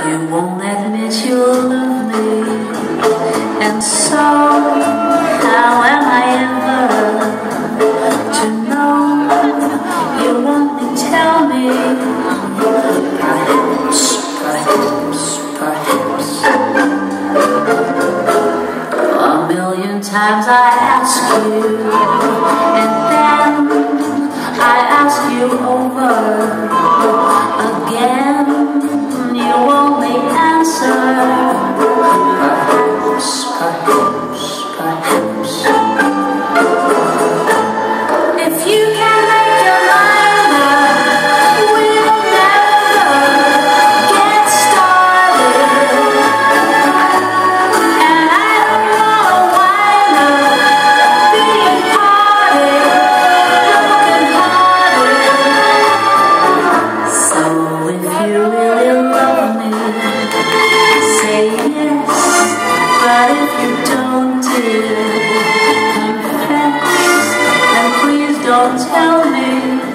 You won't admit you love me, and so how am I ever to know? You won't tell me. Perhaps a million times I ask you, and then I ask you over again. You only answer perhaps. If you can make your mind up, we'll never get started. And I don't wanna wind up being parted, broken-hearted. So if you really love me, say yes. But if you don't, dear, confess, and please don't tell me.